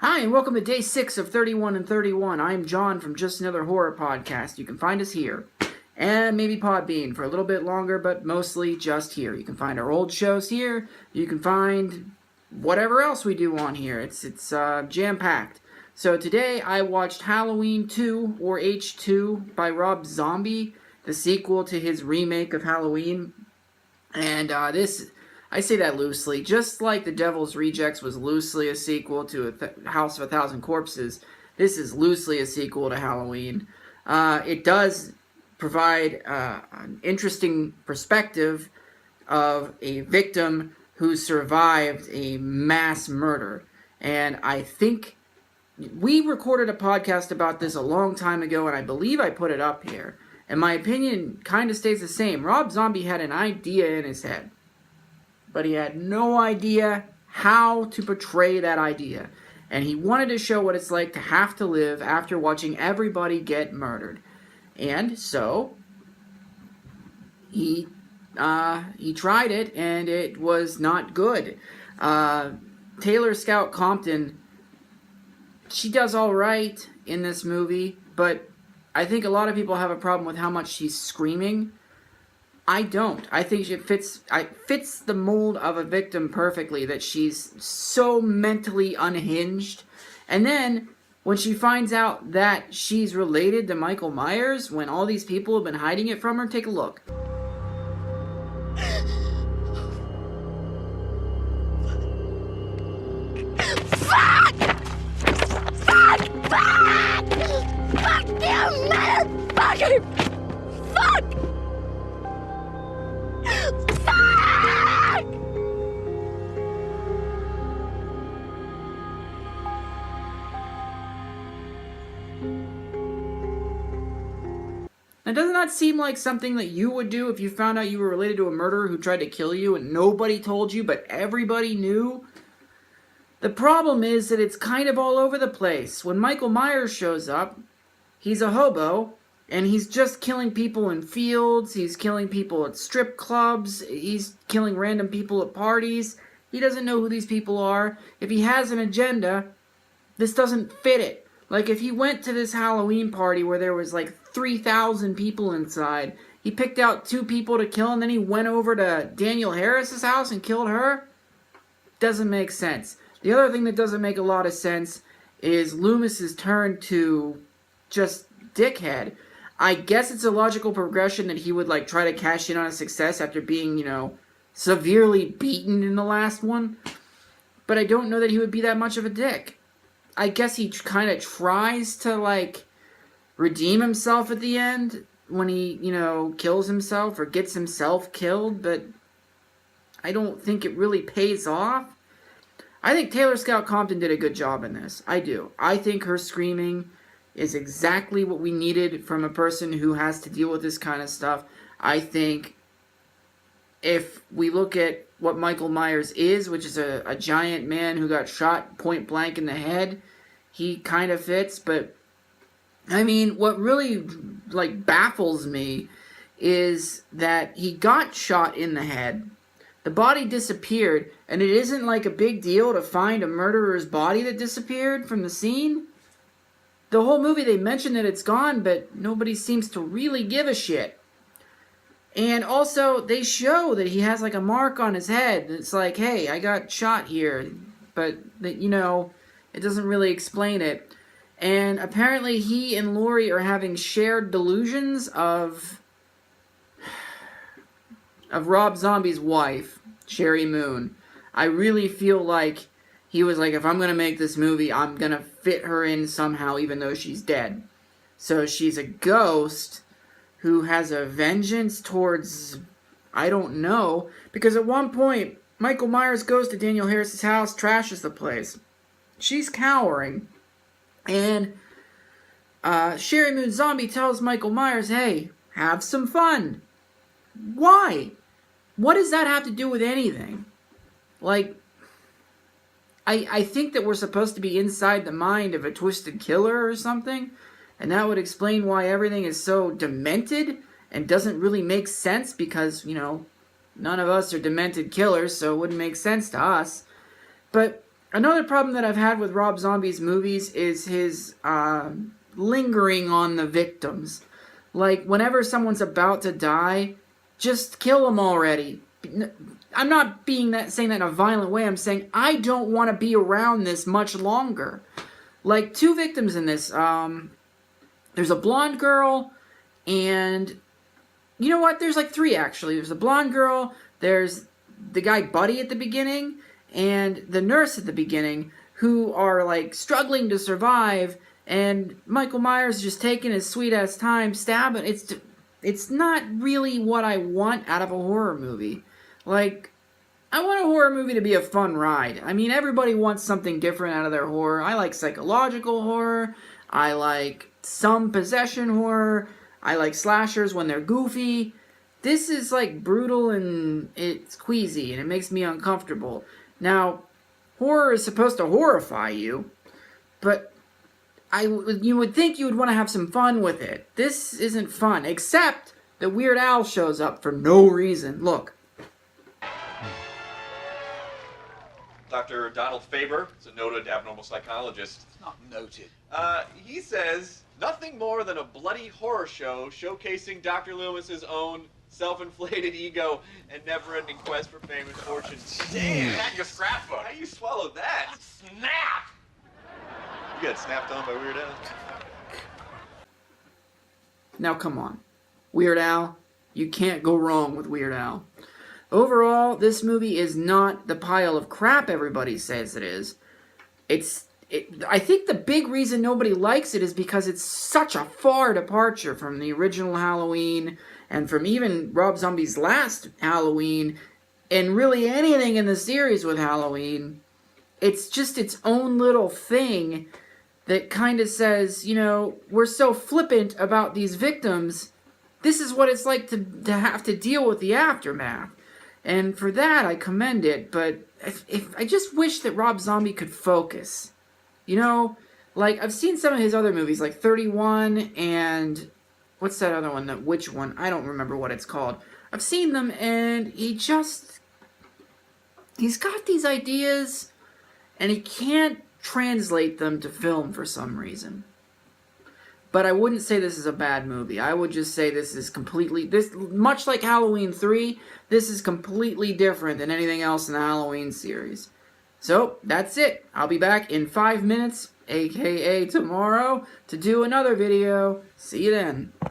Hi, and welcome to day 6 of 31 and 31. I'm John from Just Another Horror Podcast. You can find us here. And maybe Podbean for a little bit longer, but mostly just here. You can find our old shows here. You can find whatever else we do on here. It's jam-packed. So today I watched Halloween 2, or H2, by Rob Zombie, the sequel to his remake of Halloween. And I say that loosely. Just like The Devil's Rejects was loosely a sequel to House of a Thousand Corpses, this is loosely a sequel to Halloween. It does provide an interesting perspective of a victim who survived a mass murder. And I think we recorded a podcast about this a long time ago, and I believe I put it up here. And my opinion kind of stays the same. Rob Zombie had an idea in his head, but he had no idea how to portray that idea. And he wanted to show what it's like to have to live after watching everybody get murdered. And so, he tried it, and it was not good. Taylor Scout Compton, she does all right in this movie, but I think a lot of people have a problem with how much she's screaming. I don't. I think it fits the mold of a victim perfectly, that she's so mentally unhinged. And then, when she finds out that she's related to Michael Myers, when all these people have been hiding it from her, take a look. Fuck! Fuck! Fuck! Fuck you, motherfucker! Fuck! Fuck! Now, does it not seem like something that you would do if you found out you were related to a murderer who tried to kill you and nobody told you, but everybody knew? The problem is that it's kind of all over the place. When Michael Myers shows up, he's a hobo, and he's just killing people in fields, he's killing people at strip clubs, he's killing random people at parties. He doesn't know who these people are. If he has an agenda, this doesn't fit it. Like, if he went to this Halloween party where there was like 3,000 people inside, he picked out 2 people to kill, and then he went over to Danielle Harris's house and killed her? Doesn't make sense. The other thing that doesn't make a lot of sense is Loomis's turn to just dickhead. I guess it's a logical progression that he would, like, try to cash in on a success after being, severely beaten in the last one. But I don't know that he would be that much of a dick. I guess he kind of tries to, like, redeem himself at the end when he, kills himself or gets himself killed, but I don't think it really pays off. I think Taylor Scout Compton did a good job in this. I do. I think her screaming is exactly what we needed from a person who has to deal with this kind of stuff. I think if we look at what Michael Myers is, which is a giant man who got shot point blank in the head, he kind of fits. But, I mean, what really, baffles me is that he got shot in the head, the body disappeared, and it isn't like a big deal to find a murderer's body that disappeared from the scene. The whole movie, they mention that it's gone, but nobody seems to really give a shit. And also, they show that he has, a mark on his head. It's like, hey, I got shot here. But, it doesn't really explain it. And apparently he and Laurie are having shared delusions of Rob Zombie's wife, Sherry Moon. I really feel like he was like, if I'm going to make this movie, I'm going to fit her in somehow, even though she's dead. So she's a ghost who has a vengeance towards, I don't know, because at one point, Michael Myers goes to Danielle Harris's house, trashes the place. She's cowering, and Sherry Moon Zombie tells Michael Myers, hey, have some fun. Why? What does that have to do with anything? I think that we're supposed to be inside the mind of a twisted killer or something, and that would explain why everything is so demented and doesn't really make sense because, none of us are demented killers, so it wouldn't make sense to us. But Another problem that I've had with Rob Zombie's movies is his lingering on the victims. Like, whenever someone's about to die, just kill them already. I'm not saying that in a violent way. I'm saying I don't want to be around this much longer. Like, 2 victims in this. There's a blonde girl, and you know what? There's like 3 actually. There's a blonde girl, there's the guy Buddy at the beginning, and the nurse at the beginning, who are like struggling to survive, and Michael Myers just taking his sweet-ass time stabbing. It's not really what I want out of a horror movie. Like, I want a horror movie to be a fun ride. I mean, everybody wants something different out of their horror. I like psychological horror. I like some possession horror. I like slashers when they're goofy. This is like brutal and it's queasy and it makes me uncomfortable. Now, horror is supposed to horrify you, but you would think you would want to have some fun with it. This isn't fun, except that Weird Al shows up for no reason. Look. Dr. Donald Faber is a noted abnormal psychologist. It's not noted. He says nothing more than a bloody horror show showcasing Dr. Loomis's own self-inflated ego and never-ending quest for fame and fortune. Damn, that your scrapbook. How you swallow that? Snap! You got snapped on by Weird Al. Now come on. Weird Al, you can't go wrong with Weird Al. Overall, this movie is not the pile of crap everybody says it is. I think the big reason nobody likes it is because it's such a far departure from the original Halloween and from even Rob Zombie's last Halloween and really anything in the series with Halloween. It's just its own little thing that kind of says, you know, we're so flippant about these victims. This is what it's like to have to deal with the aftermath. And for that, I commend it, but if I just wish that Rob Zombie could focus. You know, like, I've seen some of his other movies, like 31 and... What's that other one? Which one? I don't remember what it's called. I've seen them, and he's got these ideas, and he can't translate them to film for some reason. But I wouldn't say this is a bad movie. I would just say this is much like Halloween 3, this is completely different than anything else in the Halloween series. So, that's it. I'll be back in 5 minutes, aka tomorrow, to do another video. See you then.